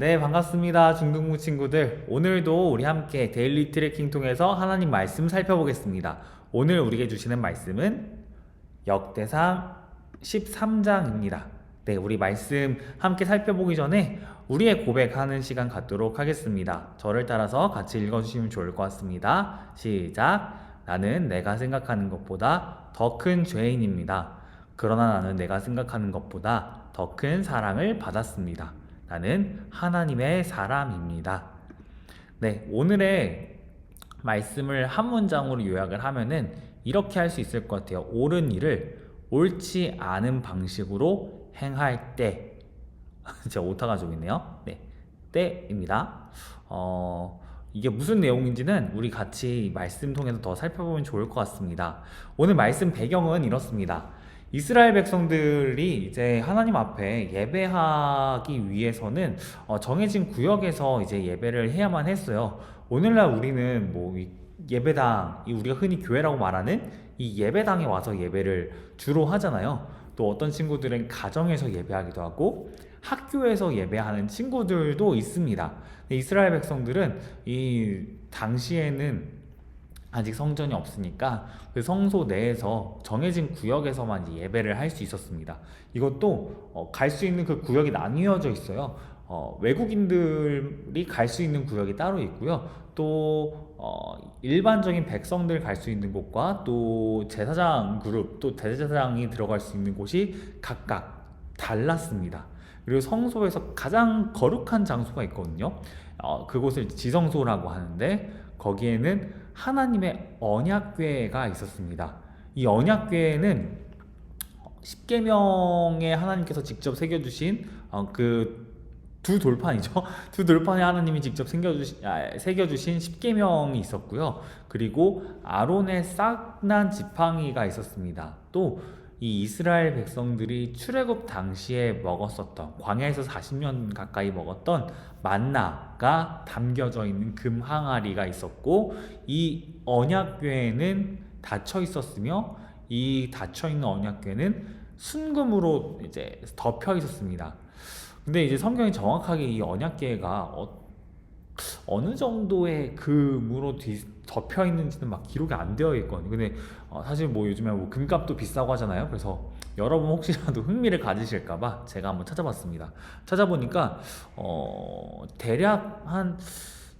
네, 반갑습니다. 중등부 친구들. 오늘도 우리 함께 데일리 트래킹 통해서 하나님 말씀 살펴보겠습니다. 오늘 우리에게 주시는 말씀은 역대상 13장입니다. 네, 우리 말씀 함께 살펴보기 전에 우리의 고백하는 시간 갖도록 하겠습니다. 저를 따라서 같이 읽어주시면 좋을 것 같습니다. 시작. 나는 내가 생각하는 것보다 더 큰 죄인입니다. 그러나 나는 내가 생각하는 것보다 더 큰 사랑을 받았습니다. 나는 하나님의 사람입니다. 네, 오늘의 말씀을 한 문장으로 요약을 하면은 이렇게 할 수 있을 것 같아요. 옳은 일을 옳지 않은 방식으로 행할 때. 제가 오타 가지고 있네요. 네, 때입니다. 이게 무슨 내용인지는 우리 같이 말씀 통해서 더 살펴보면 좋을 것 같습니다. 오늘 말씀 배경은 이렇습니다. 이스라엘 백성들이 이제 하나님 앞에 예배하기 위해서는 정해진 구역에서 이제 예배를 해야만 했어요. 오늘날 우리는 뭐 예배당, 우리가 흔히 교회라고 말하는 이 예배당에 와서 예배를 주로 하잖아요. 또 어떤 친구들은 가정에서 예배하기도 하고 학교에서 예배하는 친구들도 있습니다. 이스라엘 백성들은 이 당시에는 아직 성전이 없으니까 그 성소 내에서 정해진 구역에서만 예배를 할 수 있었습니다. 이것도 갈 수 있는 그 구역이 나뉘어져 있어요. 외국인들이 갈 수 있는 구역이 따로 있고요. 또 일반적인 백성들 갈 수 있는 곳과 또 제사장 그룹, 또 대제사장이 들어갈 수 있는 곳이 각각 달랐습니다. 그리고 성소에서 가장 거룩한 장소가 있거든요. 그곳을 지성소라고 하는데 거기에는 하나님의 언약궤가 있었습니다. 이 언약궤는 십계명에 하나님께서 직접 새겨주신 그 두 돌판이죠. 두 돌판에 하나님이 직접 새겨주신 십계명이 있었고요. 그리고 아론의 싹난 지팡이가 있었습니다. 또 이 이스라엘 백성들이 출애굽 당시에 먹었었던 광야에서 40년 가까이 먹었던 만나가 담겨져 있는 금 항아리가 있었고 이 언약궤에는 닫혀 있었으며 이 닫혀 있는 언약궤는 순금으로 이제 덮여 있었습니다. 근데 이제 성경이 정확하게 이 언약궤가 어느 정도의 금으로 덮여 있는지는 막 기록이 안 되어 있거든요. 근데 사실 뭐 요즘에 뭐 금값도 비싸고 하잖아요. 그래서 여러분 혹시라도 흥미를 가지실까봐 제가 한번 찾아봤습니다. 찾아보니까 대략 한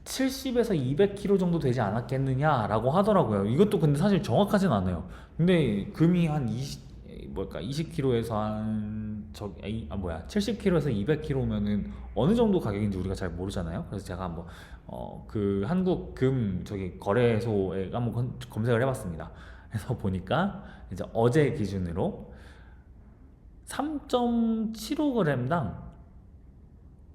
70에서 200kg 정도 되지 않았겠느냐라고 하더라고요. 이것도 근데 사실 정확하진 않아요. 근데 금이 한 20kg에서 한 70kg에서 200kg면은 어느 정도 가격인지 우리가 잘 모르잖아요. 그래서 제가 한번 그 한국 금 거래소에 한번 검색을 해봤습니다. 그래서 보니까 이제 어제 기준으로 3.75g당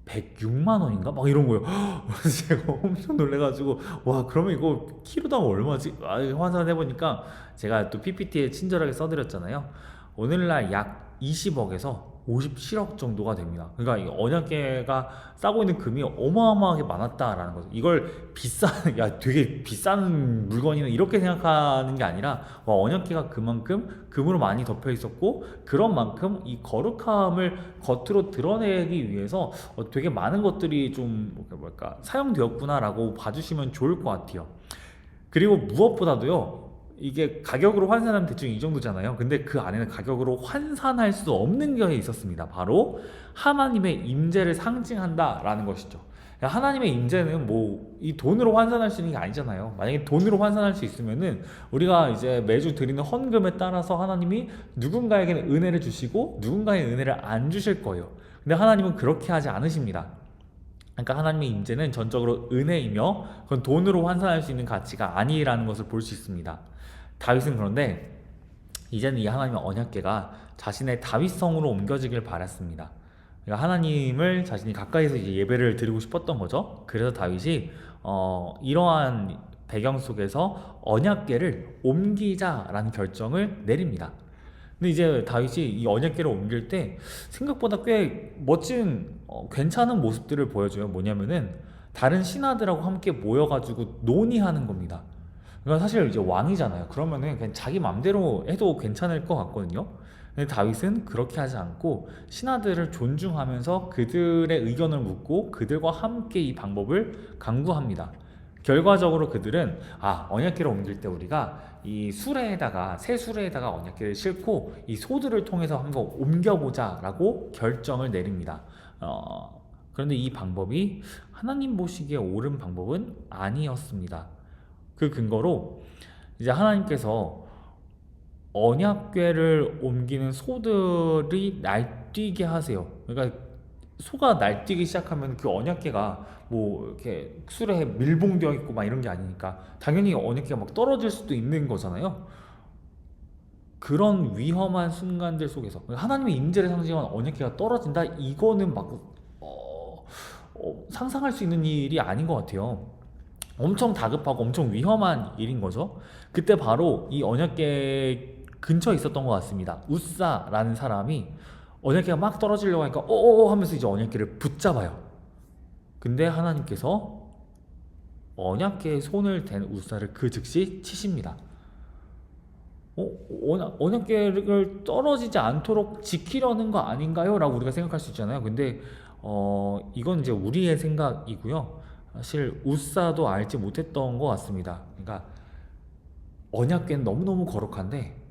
106만 원인가? 막 이런 거예요. 그래서 제가 엄청 놀래가지고 와 그러면 이거 키로당 얼마지? 환산을 해보니까 제가 또 PPT에 친절하게 써드렸잖아요. 오늘날 약 20억에서 57억 정도가 됩니다. 그러니까 이 언약계가 싸고 있는 금이 어마어마하게 많았다라는 거죠. 이걸 되게 비싼 물건이네 이렇게 생각하는 게 아니라 와, 언약계가 그만큼 금으로 많이 덮여 있었고 그런 만큼 이 거룩함을 겉으로 드러내기 위해서 되게 많은 것들이 좀 사용되었구나라고 봐주시면 좋을 것 같아요. 그리고 무엇보다도요. 이게 가격으로 환산하면 대충 이 정도잖아요. 근데 그 안에는 가격으로 환산할 수 없는 게 있었습니다. 바로 하나님의 임재를 상징한다라는 것이죠. 하나님의 임재는 뭐 이 돈으로 환산할 수 있는 게 아니잖아요. 만약에 돈으로 환산할 수 있으면은 우리가 이제 매주 드리는 헌금에 따라서 하나님이 누군가에게는 은혜를 주시고 누군가의 은혜를 안 주실 거예요. 근데 하나님은 그렇게 하지 않으십니다. 그러니까 하나님의 임재는 전적으로 은혜이며 그건 돈으로 환산할 수 있는 가치가 아니라는 것을 볼 수 있습니다. 다윗은 그런데 이제는 이 하나님의 언약궤가 자신의 다윗성으로 옮겨지길 바랐습니다. 그러니까 하나님을 자신이 가까이서 이제 예배를 드리고 싶었던 거죠. 그래서 다윗이 이러한 배경 속에서 언약궤를 옮기자라는 결정을 내립니다. 근데 이제 다윗이 이 언약궤를 옮길 때 생각보다 꽤 멋진 괜찮은 모습들을 보여줘요. 뭐냐면은 다른 신하들하고 함께 모여가지고 논의하는 겁니다. 그러니까 사실 이제 왕이잖아요. 그러면은 그냥 자기 맘대로 해도 괜찮을 것 같거든요. 근데 다윗은 그렇게 하지 않고 신하들을 존중하면서 그들의 의견을 묻고 그들과 함께 이 방법을 강구합니다. 결과적으로 그들은 언약궤를 옮길 때 우리가 이 수레에다가 새 수레에다가 언약궤를 싣고 이 소들을 통해서 한번 옮겨보자라고 결정을 내립니다. 그런데 이 방법이 하나님 보시기에 옳은 방법은 아니었습니다. 그 근거로 이제 하나님께서 언약궤를 옮기는 소들이 날뛰게 하세요. 그러니까 소가 날뛰기 시작하면 그 언약궤가 뭐 이렇게 수레에 밀봉되어 있고 막 이런 게 아니니까 당연히 언약궤가 막 떨어질 수도 있는 거잖아요. 그런 위험한 순간들 속에서 하나님의 임재를 상징하는 언약궤가 떨어진다, 이거는 막 상상할 수 있는 일이 아닌 것 같아요. 엄청 다급하고 엄청 위험한 일인 거죠. 그때 바로 이 언약궤 근처에 있었던 것 같습니다. 우사라는 사람이 언약궤가 막 떨어지려고 하니까 어어 하면서 이제 언약궤를 붙잡아요. 근데 하나님께서 언약궤에 손을 댄 우사를 그 즉시 치십니다. 언약궤를 떨어지지 않도록 지키려는 거 아닌가요? 라고 우리가 생각할 수 있잖아요. 근데 이건 이제 우리의 생각이고요. 사실 우사도 알지 못했던 것 같습니다. 그러니까 언약궤는 너무너무 거룩한데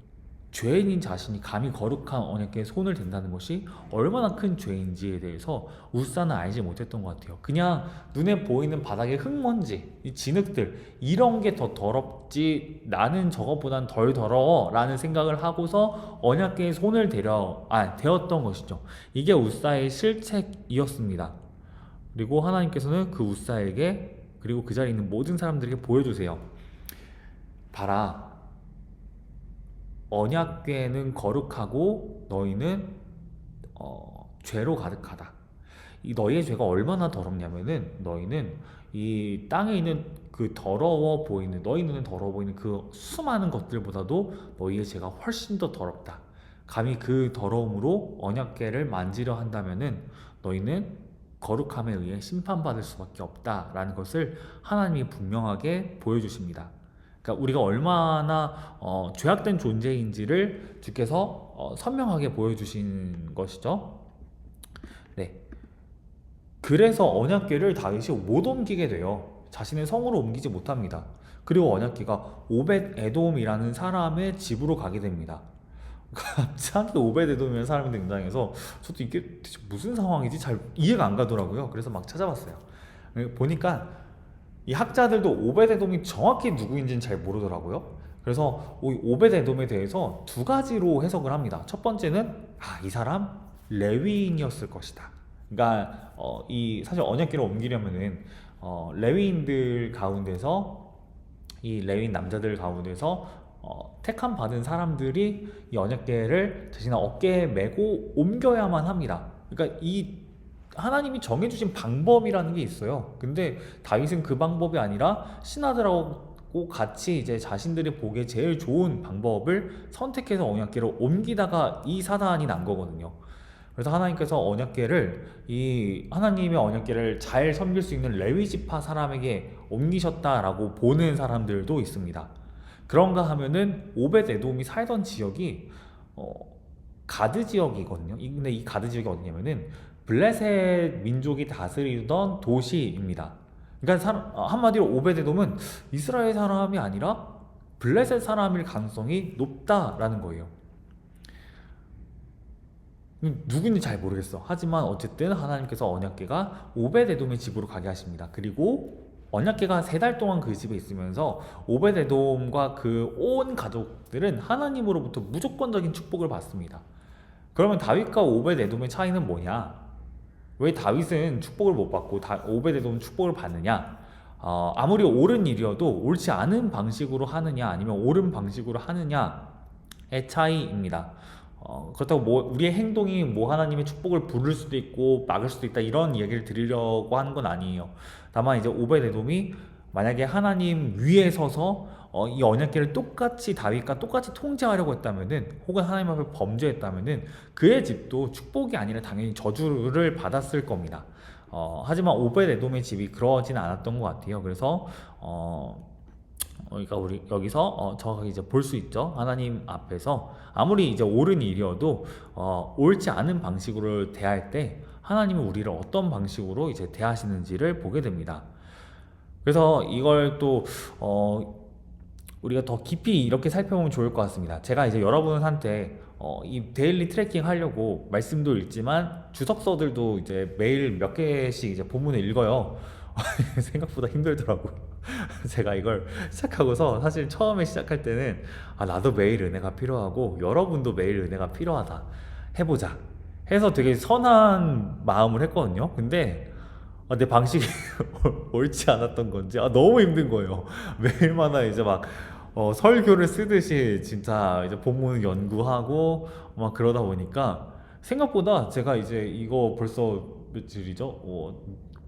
죄인인 자신이 감히 거룩한 언약궤에 손을 댄다는 것이 얼마나 큰 죄인지에 대해서 우사는 알지 못했던 것 같아요. 그냥 눈에 보이는 바닥의 흙먼지, 이 진흙들, 이런 게 더 더럽지 나는 저것보단 덜 더러워 라는 생각을 하고서 언약궤에 손을 대었던 것이죠. 이게 우사의 실책이었습니다. 그리고 하나님께서는 그 우사에게, 그리고 그 자리에 있는 모든 사람들에게 보여주세요. 봐라, 언약궤는 거룩하고 너희는 죄로 가득하다. 이 너희의 죄가 얼마나 더럽냐면은 너희는 이 땅에 있는 그 더러워 보이는, 너희 눈에 더러워 보이는 그 수많은 것들보다도 너희의 죄가 훨씬 더 더럽다. 감히 그 더러움으로 언약궤를 만지려 한다면은 너희는 거룩함에 의해 심판받을 수밖에 없다라는 것을 하나님이 분명하게 보여주십니다. 그러니까 우리가 얼마나 죄악된 존재인지를 주께서 선명하게 보여주신 것이죠. 네. 그래서 언약궤를 다윗이 못 옮기게 돼요. 자신의 성으로 옮기지 못합니다. 그리고 언약궤가 오벳 에돔이라는 사람의 집으로 가게 됩니다. 갑자기 오벳 에돔이라는 사람이 등장해서 저도 이게 대체 무슨 상황이지 잘 이해가 안 가더라고요. 그래서 막 찾아봤어요. 보니까 이 학자들도 오벳 에돔이 정확히 누구인지는 잘 모르더라고요. 그래서 오벳 에돔에 대해서 두 가지로 해석을 합니다. 첫 번째는 이 사람 레위인이었을 것이다. 그러니까 이 사실 언약궤를 옮기려면은 레위인들 가운데서, 이 레위인 남자들 가운데서 택함 받은 사람들이 이 언약궤를 자신의 어깨에 메고 옮겨야만 합니다. 그러니까 이 하나님이 정해주신 방법이라는 게 있어요. 근데 다윗은 그 방법이 아니라 신하들하고 같이 이제 자신들이 보기에 제일 좋은 방법을 선택해서 언약궤를 옮기다가 이 사단이 난 거거든요. 그래서 하나님께서 이 하나님의 언약궤를 잘 섬길 수 있는 레위 지파 사람에게 옮기셨다라고 보는 사람들도 있습니다. 그런가 하면은 오벳 에돔이 살던 지역이 가드 지역이거든요. 근데 이 가드 지역이 어디냐면은 블레셋 민족이 다스리던 도시입니다. 그러니까 한마디로 오벳 에돔은 이스라엘 사람이 아니라 블레셋 사람일 가능성이 높다라는 거예요. 누군지 잘 모르겠어. 하지만 어쨌든 하나님께서 언약궤가 오벳 에돔의 집으로 가게 하십니다. 그리고 언약궤가 3달 동안 그 집에 있으면서 오벳 에돔과 그 온 가족들은 하나님으로부터 무조건적인 축복을 받습니다. 그러면 다윗과 오벳 에돔의 차이는 뭐냐? 왜 다윗은 축복을 못 받고 오벳 에돔은 축복을 받느냐? 아무리 옳은 일이어도 옳지 않은 방식으로 하느냐 아니면 옳은 방식으로 하느냐의 차이입니다. 그렇다고 우리의 행동이 하나님의 축복을 부를 수도 있고 막을 수도 있다, 이런 얘기를 드리려고 하는 건 아니에요. 다만 이제 오벳 에돔이 만약에 하나님 위에 서서 이 언약궤를 다윗과 똑같이 통제하려고 했다면은, 혹은 하나님 앞에 범죄했다면은 그의 집도 축복이 아니라 당연히 저주를 받았을 겁니다. 하지만 오벳 에돔의 집이 그러진 않았던 것 같아요. 그래서 그러니까 우리 여기서 정확하게 이제 볼 수 있죠. 하나님 앞에서 아무리 이제 옳은 일이어도 옳지 않은 방식으로 대할 때 하나님은 우리를 어떤 방식으로 이제 대하시는지를 보게 됩니다. 그래서 이걸 또 우리가 더 깊이 이렇게 살펴보면 좋을 것 같습니다. 제가 이제 여러분한테 이 데일리 트래킹 하려고 말씀도 읽지만 주석서들도 이제 매일 몇 개씩 이제 본문을 읽어요. 생각보다 힘들더라고요. 제가 이걸 시작하고서 사실 처음에 시작할 때는 나도 매일 은혜가 필요하고 여러분도 매일 은혜가 필요하다. 해보자. 해서 되게 선한 마음을 했거든요. 근데 내 방식이 옳지 않았던 건지 너무 힘든 거예요. 매일마다 이제 막 설교를 쓰듯이 진짜 이제 본문 연구하고 막 그러다 보니까 생각보다 제가 이제 이거 벌써 며칠이죠?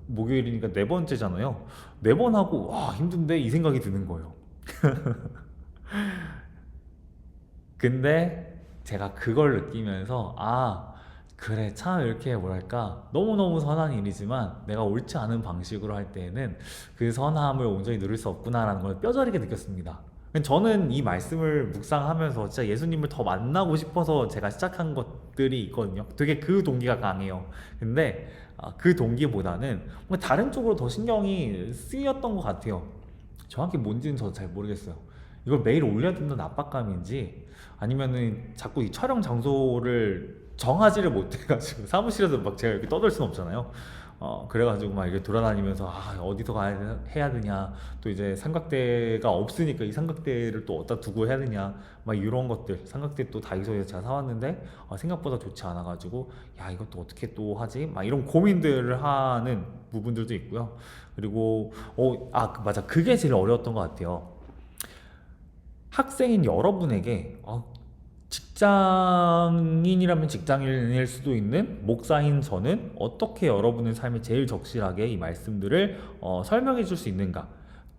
목요일이니까 네 번째잖아요. 네 번 하고 와 힘든데 이 생각이 드는 거예요. 근데 제가 그걸 느끼면서 그래 참 이렇게 뭐랄까 너무너무 선한 일이지만 내가 옳지 않은 방식으로 할 때에는 그 선함을 온전히 누릴 수 없구나라는 걸 뼈저리게 느꼈습니다. 저는 이 말씀을 묵상하면서 진짜 예수님을 더 만나고 싶어서 제가 시작한 것들이 있거든요. 되게 그 동기가 강해요. 근데 그 동기보다는 뭔가 다른 쪽으로 더 신경이 쓰였던 것 같아요. 정확히 뭔지는 저도 잘 모르겠어요. 이걸 매일 올려야 된다는 압박감인지 아니면은 자꾸 이 촬영 장소를 정하지를 못해가지고 사무실에서 막 제가 이렇게 떠들 수는 없잖아요. 그래가지고 막 이렇게 돌아다니면서 어디서 해야 되냐, 또 이제 삼각대가 없으니까 이 삼각대를 또 어디다 두고 해야 되냐, 막 이런 것들. 삼각대 또 다이소에서 제가 사왔는데 생각보다 좋지 않아가지고 이것도 어떻게 또 하지, 막 이런 고민들을 하는 부분들도 있고요. 그리고 맞아, 그게 제일 어려웠던 것 같아요. 학생인 여러분에게 직장인이라면 직장인일 수도 있는 목사인 저는 어떻게 여러분의 삶에 제일 적실하게 이 말씀들을 설명해 줄 수 있는가,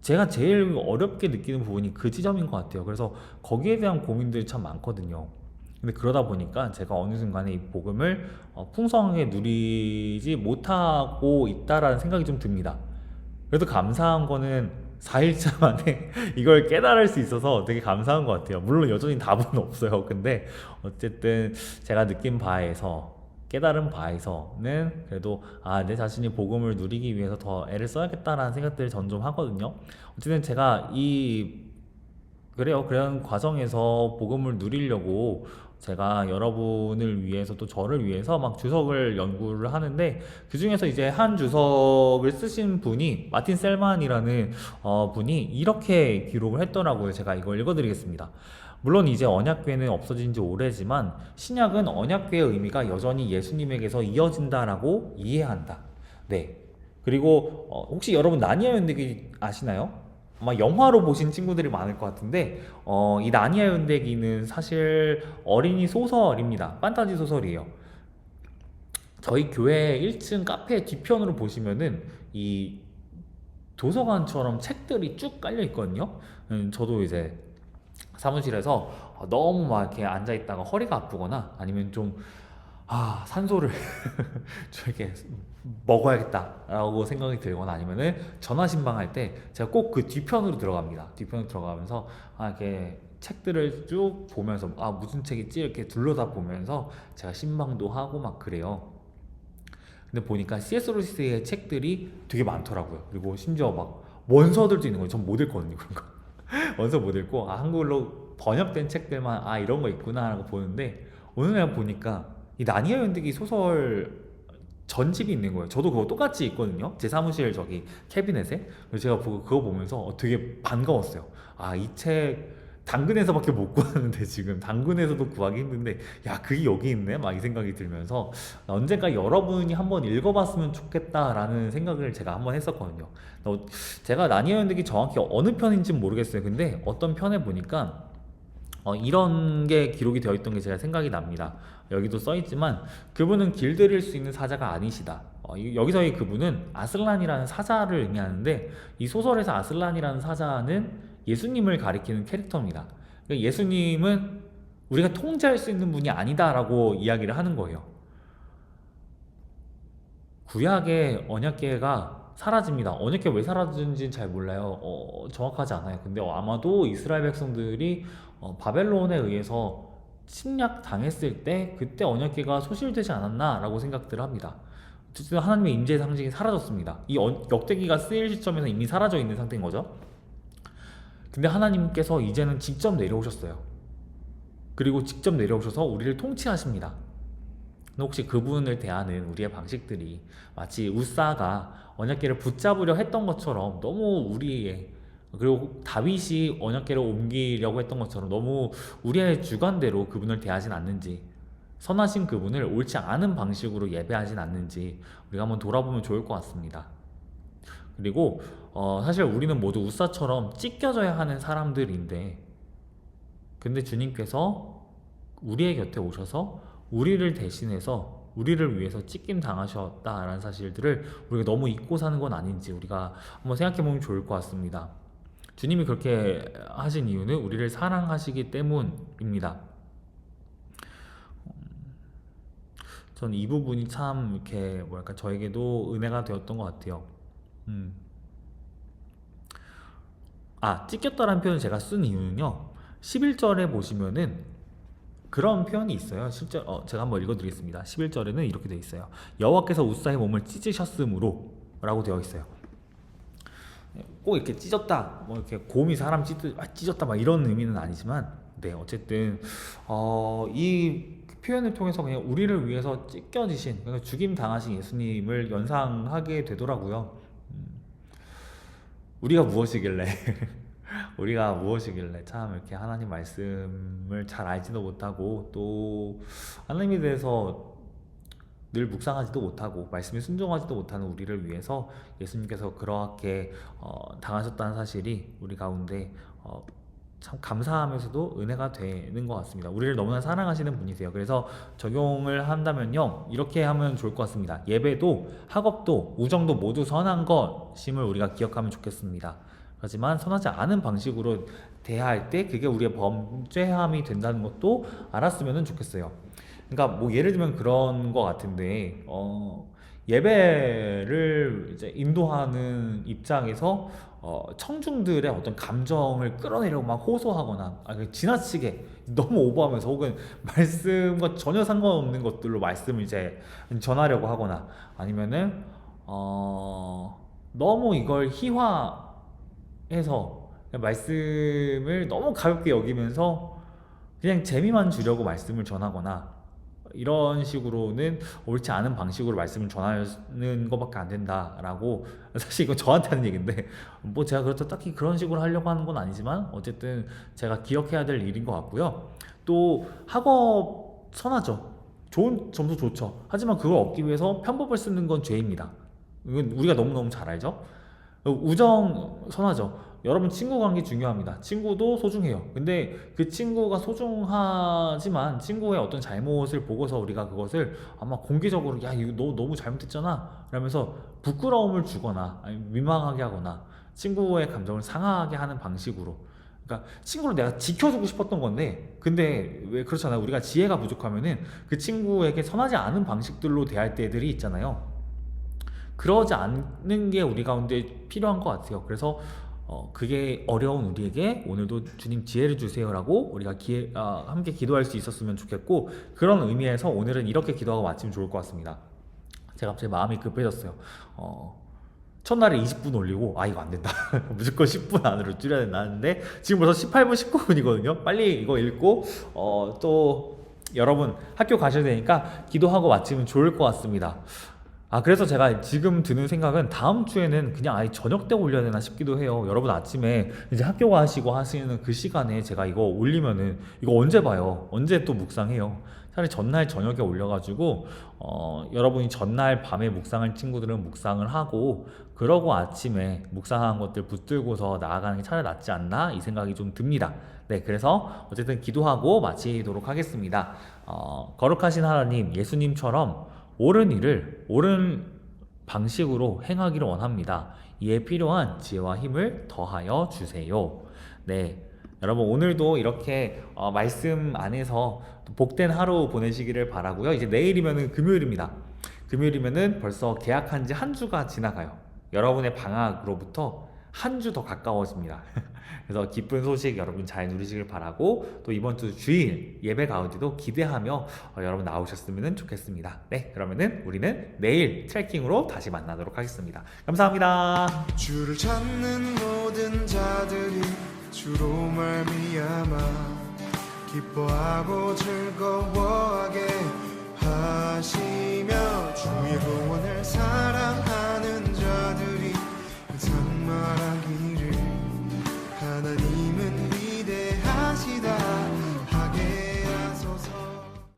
제가 제일 어렵게 느끼는 부분이 그 지점인 것 같아요. 그래서 거기에 대한 고민들이 참 많거든요. 근데 그러다 보니까 제가 어느 순간에 이 복음을 풍성하게 누리지 못하고 있다라는 생각이 좀 듭니다. 그래도 감사한 거는 4일차 만에 이걸 깨달을 수 있어서 되게 감사한 것 같아요. 물론 여전히 답은 없어요. 근데 어쨌든 제가 느낀 바에서, 깨달은 바에서는 그래도 내 자신이 복음을 누리기 위해서 더 애를 써야겠다라는 생각들을 전 좀 하거든요. 어쨌든 제가 그런 과정에서 복음을 누리려고 제가 여러분을 위해서 또 저를 위해서 막 주석을 연구를 하는데, 그 중에서 이제 한 주석을 쓰신 분이 마틴 셀만이라는 분이 이렇게 기록을 했더라고요. 제가 이걸 읽어드리겠습니다. 물론 이제 언약궤는 없어진 지 오래지만 신약은 언약궤의 의미가 여전히 예수님에게서 이어진다라고 이해한다. 네. 그리고 혹시 여러분 나니아 연대기 아시나요? 아마 영화로 보신 친구들이 많을 것 같은데 이 나니아 연대기는 사실 어린이 소설입니다. 판타지 소설이에요. 저희 교회 1층 카페 뒤편으로 보시면은 이 도서관처럼 책들이 쭉 깔려 있거든요. 저도 이제 사무실에서 너무 막 이렇게 앉아 있다가 허리가 아프거나 아니면 좀 산소를 좀 이렇게 먹어야겠다라고 생각이 들거나 아니면은 전화 신방할 때 제가 꼭 그 뒤편으로 들어갑니다. 뒤편으로 들어가면서 이렇게 책들을 쭉 보면서 무슨 책 있지 이렇게 둘러다 보면서 제가 신방도 하고 막 그래요. 근데 보니까 C.S. 루이스의 책들이 되게 많더라고요. 그리고 심지어 막 원서들도 있는 거예요. 전 못 읽거든요, 그런 거. 원서 못 읽고 한국어로 번역된 책들만 이런 거 있구나 하고 보는데, 어느 날 보니까 이 나니아 연대기 소설 전집이 있는 거예요. 저도 그거 똑같이 있거든요. 제 사무실 저기 캐비넷에. 그래서 제가 그거 보면서 되게 반가웠어요. 이 책 당근에서밖에 못 구하는데, 지금 당근에서도 구하기 힘든데 그게 여기 있네 막 이 생각이 들면서 언젠가 여러분이 한번 읽어봤으면 좋겠다라는 생각을 제가 한번 했었거든요. 제가 나니아 연대기 정확히 어느 편인지는 모르겠어요. 근데 어떤 편에 보니까 이런 게 기록이 되어 있던 게 제가 생각이 납니다. 여기도 써 있지만 그분은 길들일 수 있는 사자가 아니시다. 여기서의 그분은 아슬란이라는 사자를 의미하는데, 이 소설에서 아슬란이라는 사자는 예수님을 가리키는 캐릭터입니다. 그러니까 예수님은 우리가 통제할 수 있는 분이 아니다라고 이야기를 하는 거예요. 구약의 언약궤가 사라집니다. 언약궤 왜 사라지는지 잘 몰라요. 정확하지 않아요. 근데 아마도 이스라엘 백성들이 바벨론에 의해서 침략 당했을 때 그때 언약궤가 소실되지 않았나라고 생각들을 합니다. 어쨌든 하나님의 임재의 상징이 사라졌습니다. 이 역대기가 쓰일 시점에서 이미 사라져 있는 상태인 거죠. 근데 하나님께서 이제는 직접 내려오셨어요. 그리고 직접 내려오셔서 우리를 통치하십니다. 근데 혹시 그분을 대하는 우리의 방식들이 마치 우사가 언약궤를 붙잡으려 했던 것처럼 너무 우리의, 그리고 다윗이 언약궤를 옮기려고 했던 것처럼 너무 우리의 주관대로 그분을 대하진 않는지, 선하신 그분을 옳지 않은 방식으로 예배하진 않는지 우리가 한번 돌아보면 좋을 것 같습니다. 그리고 사실 우리는 모두 우사처럼 찢겨져야 하는 사람들인데, 근데 주님께서 우리의 곁에 오셔서 우리를 대신해서 우리를 위해서 찢김 당하셨다라는 사실들을 우리가 너무 잊고 사는 건 아닌지 우리가 한번 생각해 보면 좋을 것 같습니다. 주님이 그렇게 하신 이유는 우리를 사랑하시기 때문입니다. 전 이 부분이 참 이렇게 뭐랄까 저에게도 은혜가 되었던 것 같아요. 음. 찢겼다라는 표현을 제가 쓴 이유는요. 11절에 보시면은 그런 표현이 있어요. 실제 제가 한번 읽어드리겠습니다. 11절에는 이렇게 되어 있어요. 여호와께서 우사의 몸을 찢으셨으므로 라고 되어 있어요. 꼭 이렇게 찢었다, 뭐 이렇게 곰이 사람 찢었다 막 이런 의미는 아니지만, 네, 어쨌든 이 표현을 통해서 그냥 우리를 위해서 찢겨지신, 그러니까 죽임 당하신 예수님을 연상하게 되더라고요. 우리가 무엇이길래 우리가 무엇이길래 참 이렇게 하나님 말씀을 잘 알지도 못하고 또 하나님에 대해서 늘 묵상하지도 못하고 말씀에 순종하지도 못하는 우리를 위해서 예수님께서 그렇게 당하셨다는 사실이 우리 가운데 참 감사하면서도 은혜가 되는 것 같습니다. 우리를 너무나 사랑하시는 분이세요. 그래서 적용을 한다면요, 이렇게 하면 좋을 것 같습니다. 예배도 학업도 우정도 모두 선한 것임을 우리가 기억하면 좋겠습니다. 하지만 선하지 않은 방식으로 대할 때 그게 우리의 범죄함이 된다는 것도 알았으면 좋겠어요. 그러니까 뭐 예를 들면 그런 것 같은데, 예배를 이제 인도하는 입장에서 청중들의 어떤 감정을 끌어내려고 막 호소하거나 지나치게 너무 오버하면서 혹은 말씀과 전혀 상관없는 것들로 말씀을 이제 전하려고 하거나, 아니면은 너무 이걸 희화해서 말씀을 너무 가볍게 여기면서 그냥 재미만 주려고 말씀을 전하거나, 이런 식으로는 옳지 않은 방식으로 말씀을 전하는 것밖에 안 된다라고, 사실 이건 저한테 하는 얘기인데 뭐 제가 그렇다 딱히 그런 식으로 하려고 하는 건 아니지만 어쨌든 제가 기억해야 될 일인 것 같고요. 또 학업 선하죠. 좋은 점수 좋죠. 하지만 그걸 얻기 위해서 편법을 쓰는 건 죄입니다. 이건 우리가 너무너무 잘 알죠. 우정 선하죠. 여러분, 친구 관계 중요합니다. 친구도 소중해요. 근데 그 친구가 소중하지만 친구의 어떤 잘못을 보고서 우리가 그것을 아마 공개적으로 야 이거 너 너무 잘못했잖아 라면서 부끄러움을 주거나 아니면 민망하게 하거나 친구의 감정을 상하게 하는 방식으로, 그러니까 친구를 내가 지켜주고 싶었던 건데, 근데 왜 그렇잖아요. 우리가 지혜가 부족하면은 그 친구에게 선하지 않은 방식들로 대할 때들이 있잖아요. 그러지 않는 게 우리 가운데 필요한 것 같아요. 그래서 그게 어려운 우리에게 오늘도 주님 지혜를 주세요라고 우리가 함께 기도할 수 있었으면 좋겠고, 그런 의미에서 오늘은 이렇게 기도하고 마치면 좋을 것 같습니다. 제가 갑자기 마음이 급해졌어요. 첫날에 20분 올리고 이거 안 된다. 무조건 10분 안으로 줄여야 된다는데 지금 벌써 18분 19분이거든요 빨리 이거 읽고 또 여러분 학교 가셔야 되니까 기도하고 마치면 좋을 것 같습니다. 그래서 제가 지금 드는 생각은 다음 주에는 그냥 아예 저녁 때 올려야 되나 싶기도 해요. 여러분 아침에 이제 학교 가시고 하시는 그 시간에 제가 이거 올리면은 이거 언제 봐요? 언제 또 묵상해요? 차라리 전날 저녁에 올려가지고 여러분이 전날 밤에 묵상할 친구들은 묵상을 하고, 그러고 아침에 묵상한 것들 붙들고서 나아가는 게 차라리 낫지 않나 이 생각이 좀 듭니다. 네, 그래서 어쨌든 기도하고 마치도록 하겠습니다. 거룩하신 하나님, 예수님처럼 옳은 일을 옳은 방식으로 행하기를 원합니다. 이에 필요한 지혜와 힘을 더하여 주세요. 네, 여러분 오늘도 이렇게 말씀 안에서 복된 하루 보내시기를 바라고요. 이제 내일이면은 금요일입니다. 금요일이면은 벌써 개학한 지 한 주가 지나가요. 여러분의 방학으로부터 한 주 더 가까워집니다. 그래서 기쁜 소식 여러분 잘 누리시길 바라고, 또 이번 주 주일 예배 가운데도 기대하며 여러분 나오셨으면 좋겠습니다. 네, 그러면은 우리는 내일 트래킹으로 다시 만나도록 하겠습니다. 감사합니다. 주를 찾는 모든 자들이 주로 말미암아 기뻐하고 즐거워하게 하시